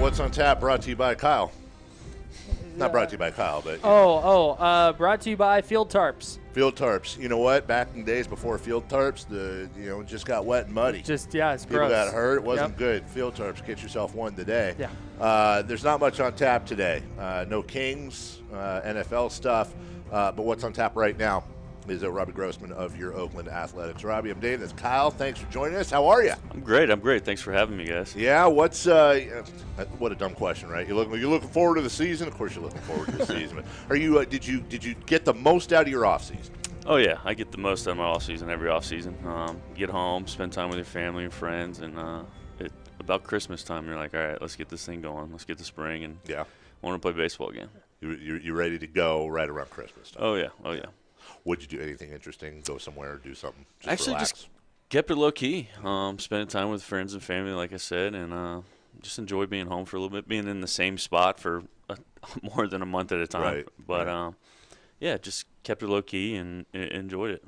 What's on Tap brought to you by Kyle. Not brought to you by Kyle, but brought to you by Field Tarps. Field Tarps. You know what? Back in the days before Field Tarps, just got wet and muddy. It's People gross. got hurt. It wasn't good. Field Tarps, get yourself one today. Yeah. There's not much on tap today. No Kings, NFL stuff. But what's on tap right now is Robbie Grossman of your Oakland Athletics. Robbie, I'm Dave. That's Kyle. Thanks for joining us. How are you? I'm great. Thanks for having me, guys. Yeah. What's what a dumb question, right? You're looking forward to the season. Of course, you're looking forward to the season. But are you? Did you get the most out of your off season? Oh yeah, I get the most out of my off season every off season. Get home, spend time with your family and friends, and about Christmas time, you're like, all right, let's get this thing going. Let's get the spring, and want to play baseball again. You're ready to go right around Christmas time. Oh yeah. Would you do anything interesting? Go somewhere, do something? Actually, relax? just kept it low key. Spending time with friends and family, like I said, and just enjoy being home for a little bit, being in the same spot for more than a month at a time. Right. But just kept it low key and enjoyed it.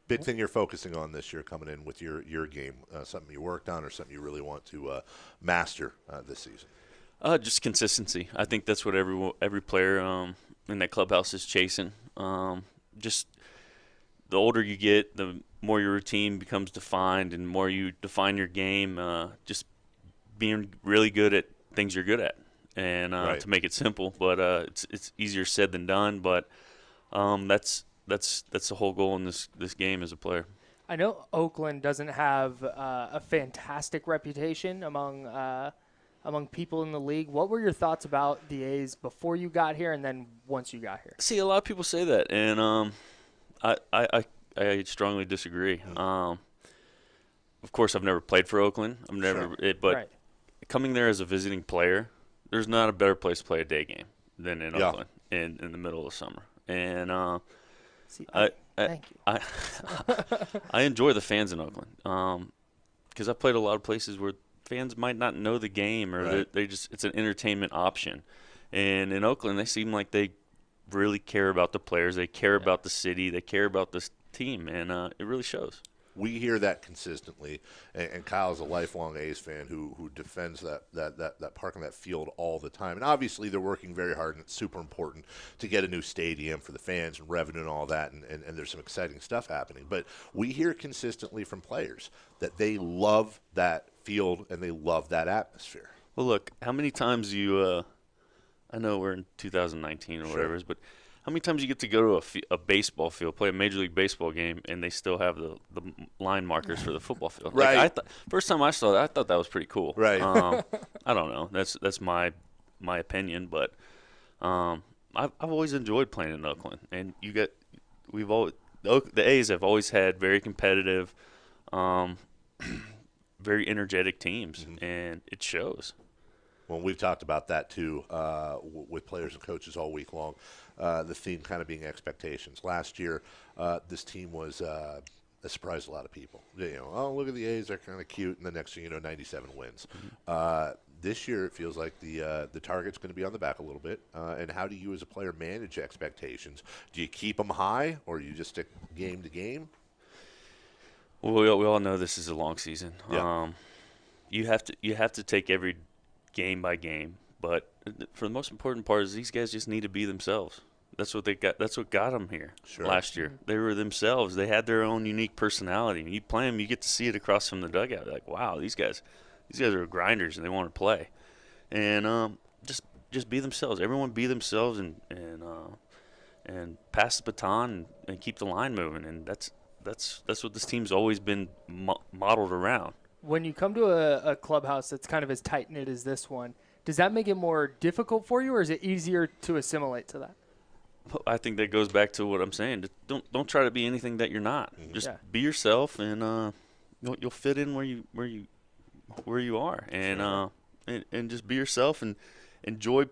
Big thing you're focusing on this year coming in with your game, something you worked on or something you really want to master this season? Just consistency. I think that's what every player in that clubhouse is chasing. Just the older you get, the more your routine becomes defined and more you define your game, just being really good at things you're good at. And to make it simple, but it's easier said than done, but that's the whole goal in this game as a player. I know Oakland doesn't have a fantastic reputation among people in the league. What were your thoughts about the A's before you got here and then once you got here? See, a lot of people say that, and I strongly disagree. Of course, I've never played for Oakland. But coming there as a visiting player, there's not a better place to play a day game than in Oakland in the middle of summer. And thank you. I enjoy the fans in Oakland because I played a lot of places where fans might not know the game or it's an entertainment option. And in Oakland, they seem like they really care about the players. They care about the city. They care about this team, and it really shows. We hear that consistently, and Kyle's a lifelong A's fan who defends that park and that field all the time. And obviously they're working very hard, and it's super important to get a new stadium for the fans and revenue and all that, and there's some exciting stuff happening. But we hear consistently from players that they love that field and they love that atmosphere. Well, look, how many times I know we're in 2019 or whatever, but how many times you get to go to a baseball field, play a Major League Baseball game, and they still have the line markers for the football field? Right. Like first time I saw that, I thought that was pretty cool. Right. I don't know. That's my opinion, but I've always enjoyed playing in Oakland, and the A's have always had very competitive, very energetic teams, and it shows. Well, we've talked about that, too, with players and coaches all week long, the theme kind of being expectations. Last year, this team was a surprise to a lot of people. Look at the A's, they're kind of cute, and the next thing you know, 97 wins. This year, it feels like the target's going to be on the back a little bit. And how do you as a player manage expectations? Do you keep them high, or do you just stick game to game? Well, we all know this is a long season. Yeah. You have to take every game by game, but for the most important part is these guys just need to be themselves. That's what they got. That's what got them here last year. They were themselves. They had their own unique personality. When you play them, you get to see it across from the dugout. Like, wow, these guys are grinders and they want to play. And just be themselves. Everyone be themselves and pass the baton and keep the line moving. And that's what this team's always been modeled around. When you come to a clubhouse that's kind of as tight-knit as this one, does that make it more difficult for you, or is it easier to assimilate to that? I think that goes back to what I'm saying. Don't try to be anything that you're not. Just be yourself, and you'll fit in where you are, and just be yourself and enjoy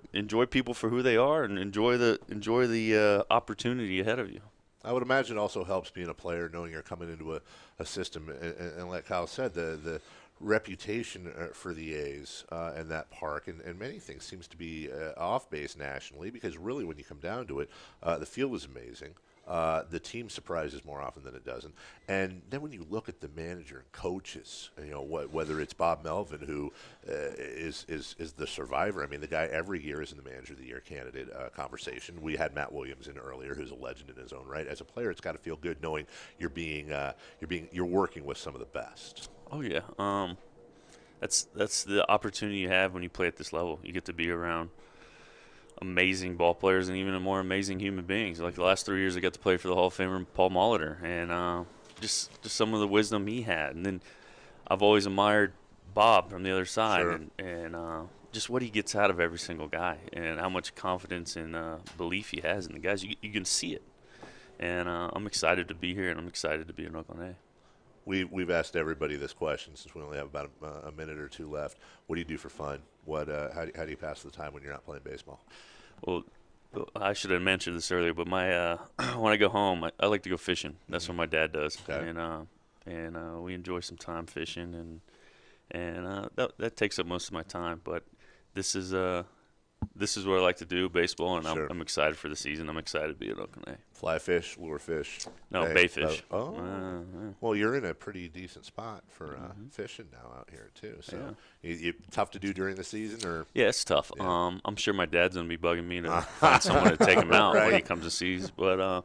people for who they are, and enjoy the opportunity ahead of you. I would imagine it also helps being a player, knowing you're coming into a system, and like Kyle said, the reputation for the A's and that park and many things seems to be off base nationally, because really when you come down to it, the field is amazing. the team surprises more often than it doesn't. And then when you look at the manager and coaches, whether it's Bob Melvin, who is the survivor. I mean, the guy every year is in the manager of the year candidate conversation. We had Matt Williams in earlier, who's a legend in his own right. As a player, it's got to feel good knowing you're working with some of the best. Oh yeah, that's the opportunity you have when you play at this level. You get to be around amazing ball players and even more amazing human beings. Like the last 3 years, I got to play for the Hall of Famer Paul Molitor, and just some of the wisdom he had. And then I've always admired Bob from the other side, Sure. and just what he gets out of every single guy, and how much confidence and belief he has in the guys. You can see it, and I'm excited to be here, and I'm excited to be in Oakland A. We've asked everybody this question since we only have about a minute or two left. What do you do for fun? How do you pass the time when you're not playing baseball? Well, I should have mentioned this earlier, but my when I go home, I like to go fishing. That's what my dad does, Okay. and we enjoy some time fishing, and that takes up most of my time. But this is what I like to do, baseball, and Sure. I'm excited for the season. I'm excited to be at Oakland A. Fly fish, lure fish? No, bait fish. Oh. Well, you're in a pretty decent spot for fishing now out here, too. So tough to do during the season? Or Yeah, it's tough. Yeah. I'm sure my dad's going to be bugging me to find someone to take him out when he Right. comes to seas. But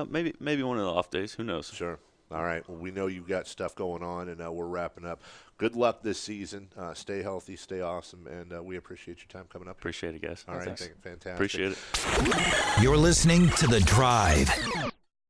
maybe one of the off days. Who knows? Sure. All right. Well, we know you've got stuff going on, and we're wrapping up. Good luck this season. Stay healthy, stay awesome, and we appreciate your time coming up. Appreciate it, guys. All right. Thanks. Fantastic. Appreciate it. You're listening to The Drive.